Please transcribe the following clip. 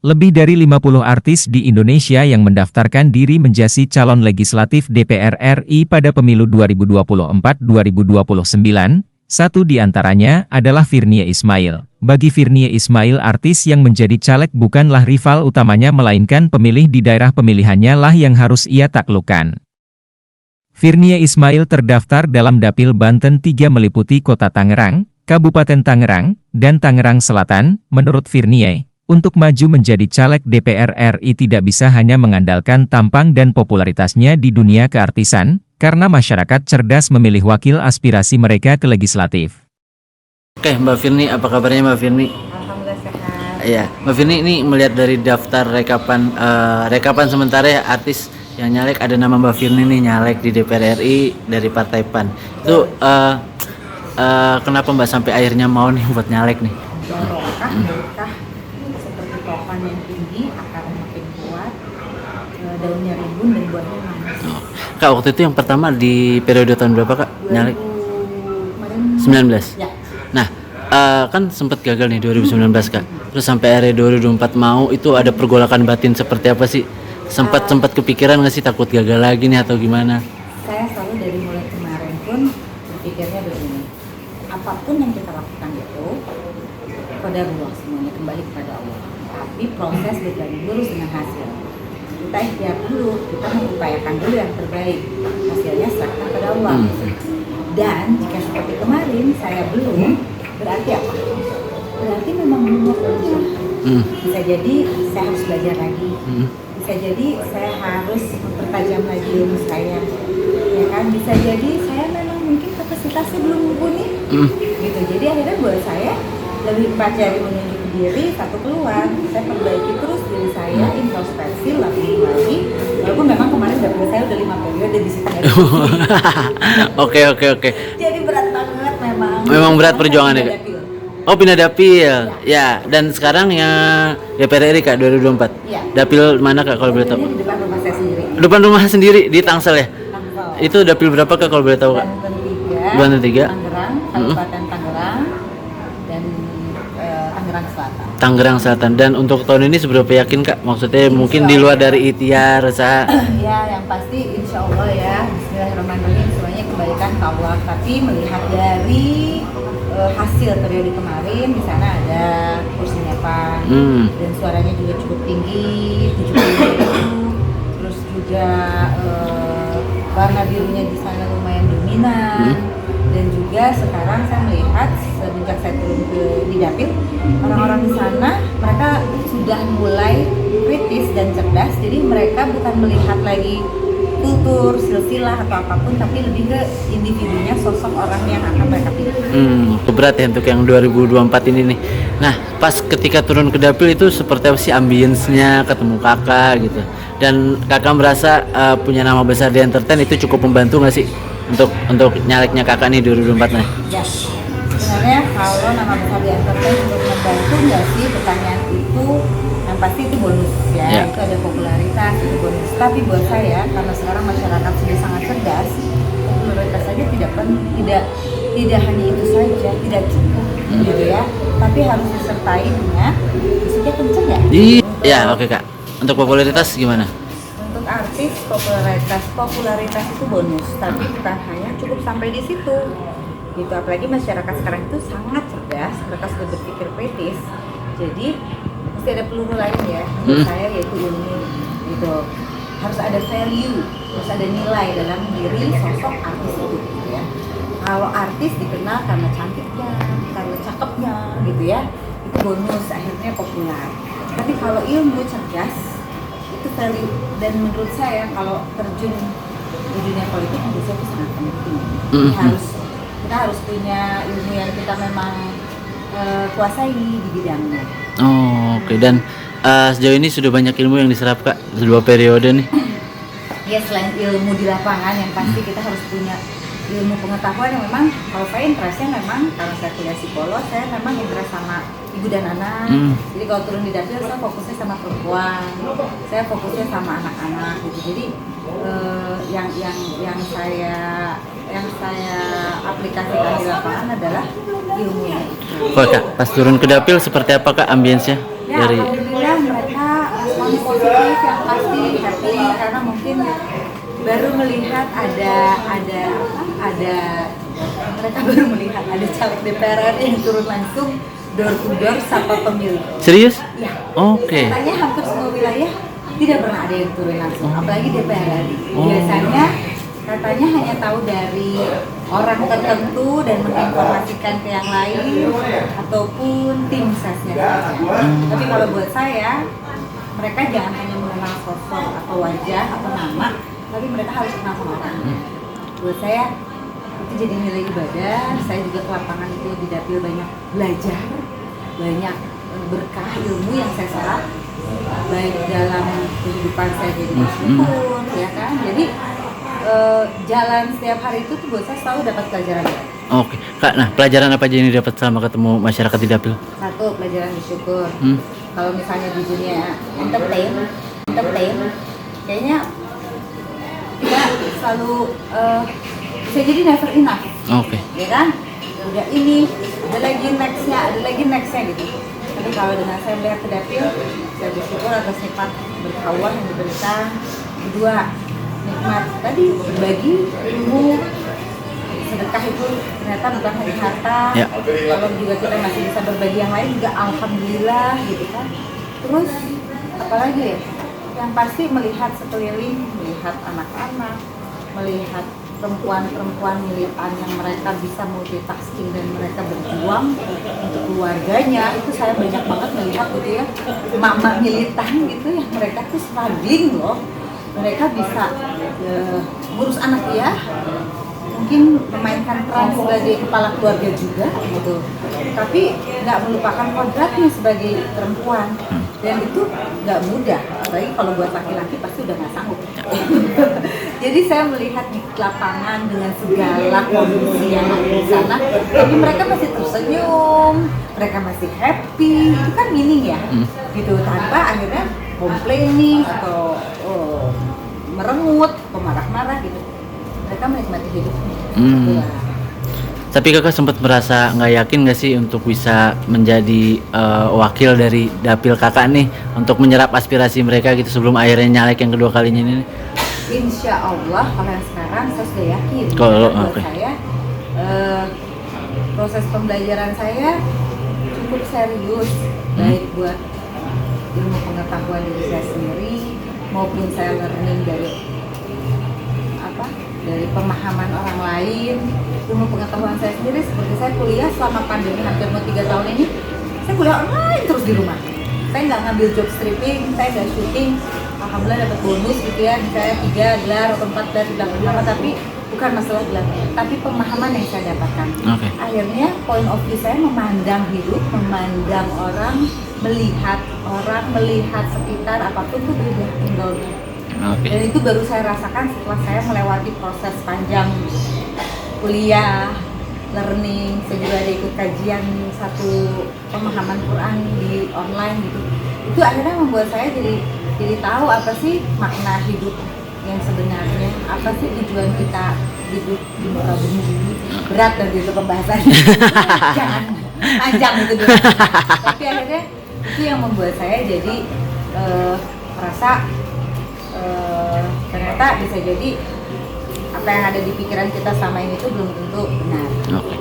Lebih dari 50 artis di Indonesia yang mendaftarkan diri menjadi calon legislatif DPR RI pada pemilu 2024-2029. Satu di antaranya adalah Virnie Ismail. Bagi Virnie Ismail, artis yang menjadi caleg bukanlah rival utamanya melainkan pemilih di daerah pemilihannya lah yang harus ia taklukkan. Virnie Ismail terdaftar dalam Dapil Banten 3 meliputi Kota Tangerang, Kabupaten Tangerang, dan Tangerang Selatan. Menurut Virnie, untuk maju menjadi caleg DPR RI tidak bisa hanya mengandalkan tampang dan popularitasnya di dunia keartisan, karena masyarakat cerdas memilih wakil aspirasi mereka ke legislatif. Oke, Mbak Virnie, apa kabarnya Mbak Virnie? Alhamdulillah sehat. Iya, Mbak Virnie, ini melihat dari daftar rekapan sementara ya, artis yang nyalek ada nama Mbak Virnie nih nyalek di DPR RI dari Partai PAN. Itu kenapa Mbak sampai akhirnya mau nih buat nyalek nih? Barokah seperti pohon yang tinggi, akarnya makin kuat, daunnya rimbun dan buahnya manis. Kak, waktu itu yang pertama di periode tahun berapa Kak nyalek? 19. Ya. Nah, kan sempat gagal nih 2019 Kak. Terus sampai akhirnya 2024 mau, itu ada pergolakan batin seperti apa sih? Sempat kepikiran nggak sih takut gagal lagi nih atau gimana? Saya selalu dari mulai kemarin pun berpikirnya begini, apapun yang kita lakukan itu qadarullah, semuanya kembali kepada Allah. Tapi proses berjalan lurus dengan hasil. Kita ikhtiar dulu, kita mengupayakan dulu yang terbaik. Hasilnya serahkan pada Allah. Dan jika seperti kemarin saya belum, berarti apa? Berarti memang belum waktunya. Bisa jadi saya harus belajar lagi. Bisa jadi saya harus mempertajam lagi ilmu saya. Ya kan? Bisa jadi saya memang mungkin kapasitasnya belum mumpuni. Gitu. Jadi akhirnya buat saya lebih pelajari menunjuk diri, satu keluar. Saya perbaiki terus diri saya, introspeksi lagi. Walaupun memang kemarin dapil saya udah 5 periode di situ. Oke. Jadi berat banget memang. Memang berat perjuangannya Kak. Oh, pindah dapil. Ya, dan sekarang ya DPR RI Kak 2024. Iya. Dapil mana Kak kalau boleh tahu? Di depan rumah saya sendiri. Depan rumah sendiri di Tangsel ya? Tangsel. Itu dapil berapa Kak kalau boleh tahu Kak? Banten 3, 3. Tangerang, Kabupaten Tangerang, dan Tangerang Selatan. Tangerang Selatan. Dan untuk tahun ini seberapa yakin Kak? Maksudnya mungkin di luar dari ikhtiar, usaha. Ya, yang pasti insya Allah ya, bismillahirrahmanirrahim, semuanya kembalikan ke Allah. Tapi melihat dari hasil periode kemarin, di sana ada kursinya Pak, dan suaranya juga cukup tinggi, 70.000. Terus juga warna birunya di sana lumayan dominan. Dan juga sekarang saya melihat semenjak saya turun di dapil, orang-orang di sana mereka sudah mulai kritis dan cerdas. Jadi mereka bukan melihat lagi kultur, silsilah atau apapun, tapi lebih ke individunya, sosok orang yang akan mereka pilih. Berat ya untuk yang 2024 ini nih. Nah, pas ketika turun ke dapil itu seperti apa sih ambience-nya, ketemu kakak gitu. Dan kakak merasa punya nama besar di entertain itu cukup membantu nggak sih untuk nyaleknya kakak nih 2024 nih? Ya, sebenarnya kalau nama besar di entertain untuk membantu nggak sih, pertanyaan itu yang pasti itu bonus ya. Itu ada popularitas, itu bonus. Tapi buat saya, karena sekarang masyarakat sudah sangat cerdas, popularitas saja tidak hanya itu saja, tidak cukup gitu ya. Tapi harus disertai dengan musiknya kenceng ya. Iya, oke Kak. Untuk popularitas gimana? Untuk artis popularitas itu bonus, tapi bukan hanya cukup sampai di situ. Gitu, apalagi masyarakat sekarang itu sangat cerdas, mereka sudah berpikir kritis. Jadi mesti ada peluru lain ya, menurut saya, yaitu ilmu. Gitu. Harus ada value, harus ada nilai dalam diri sosok artis itu gitu ya. Kalau artis dikenal karena cantiknya, karena cakepnya gitu ya, itu bonus, akhirnya populer. Tapi kalau ilmu cerdas itu value, dan menurut saya kalau terjun di dunia politik menurut saya itu sangat penting. Kita harus punya ilmu yang kita memang kuasai di bidangnya. Oke. Dan sejauh ini sudah banyak ilmu yang diserap Kak 2 periode nih. Ya, selain ilmu di lapangan yang pasti kita harus punya ilmu pengetahuan yang memang, kalau saya interestnya memang karena saya kuliah psikolog, saya memang interest sama ibu dan anak. Jadi kalau turun di dapil saya fokusnya sama perempuan, saya fokusnya sama anak-anak gitu. Jadi yang saya aplikasikan di lapangan adalah ilmunya itu. Kok Kak, pas turun ke dapil seperti apa Kak ambience-nya? Ya, alhamdulillah mereka positif, yang pasti happy karena mungkin baru melihat ada mereka baru melihat ada caleg DPR RI yang turun langsung door to door sapa pemilih. Serius? Ya. Oke. Katanya hampir semua wilayah tidak pernah ada yang turun langsung, apalagi DPR RI. Biasanya katanya hanya tahu dari orang tertentu dan menginformasikan ke yang lain ataupun tim sesnya saja. Tapi kalau buat saya, mereka jangan hanya mengenal sosok atau wajah atau nama, tapi mereka harus kenal sama orang. Buat saya itu jadi nilai ibadah. Saya juga ke lapangan itu di dapil banyak belajar, banyak berkah ilmu yang saya serap baik dalam kehidupan saya jadi meskipun ya kan. Jadi jalan setiap hari itu tuh buat saya selalu dapat pelajaran. Oke, Kak. Nah, pelajaran apa aja yang didapat selama ketemu masyarakat di dapil? Satu, pelajaran bersyukur. Kalau misalnya di dunia entertain, kayaknya kita selalu bisa jadi never enough. Oke. Ya kan? Udah ini, ada lagi nextnya gitu. Tapi kalau dengan saya melihat ke dapil, saya bersyukur atas nikmat berkawah yang diberikan. Kedua, nikmat tadi berbagi ilmu, sedekah itu ternyata bukan hanya harta. Ya. Kalau juga kita masih bisa berbagi yang lain juga alhamdulillah gitu kan. Terus apalagi ya? Yang pasti melihat sekeliling, melihat anak-anak, melihat perempuan-perempuan militan yang mereka bisa multitasking dan mereka berjuang untuk keluarganya. Itu saya banyak banget melihat gitu ya, mama militan gitu yang mereka tuh struggling loh. Mereka bisa ngurus anak ya, mungkin memainkan peran sebagai kepala keluarga juga gitu, tapi nggak melupakan kodratnya sebagai perempuan, dan itu nggak mudah, apalagi kalau buat laki-laki pasti udah nggak sanggup. Jadi saya melihat di lapangan dengan segala kondisi yang ada di sana, tapi mereka masih tersenyum, mereka masih happy, itu kan meaning ya, gitu, tanpa akhirnya complaining atau merengut atau marah-marah gitu. Mereka menikmati hidupnya. Tapi kakak sempat merasa nggak yakin nggak sih untuk bisa menjadi wakil dari dapil kakak nih untuk menyerap aspirasi mereka gitu sebelum akhirnya nyalek yang kedua kalinya ini? Insya Allah kalau yang sekarang saya sudah yakin. Kalau buat okay. saya proses pembelajaran saya cukup serius, baik buat ilmu pengetahuan diri saya sendiri maupun saya learning dari pemahaman orang lain, ilmu pengetahuan saya sendiri. Seperti saya kuliah selama pandemi hampir mau 3 tahun ini, saya kuliah online terus di rumah. Saya nggak ngambil job stripping, saya nggak syuting. Alhamdulillah dapat bonus gitu ya, saya 3 gelar atau 4 gelar di belakang nama, tapi bukan masalah gelar, tapi pemahaman yang saya dapatkan. Okay. Akhirnya point of view saya memandang hidup, memandang orang, melihat sekitar apapun itu berubah tinggalnya. Okay. Dan itu baru saya rasakan setelah saya melewati proses panjang kuliah, learning. Saya juga ada ikut kajian satu pemahaman Quran di online gitu. Itu akhirnya membuat saya jadi tahu apa sih makna hidup yang sebenarnya, apa sih tujuan kita hidup di muka bumi ini. Berat dan itu pembahasannya. Jangan panjang itu dulu. Tapi akhirnya itu yang membuat saya jadi merasa ternyata bisa jadi apa yang ada di pikiran kita selama ini itu belum tentu benar. Okay.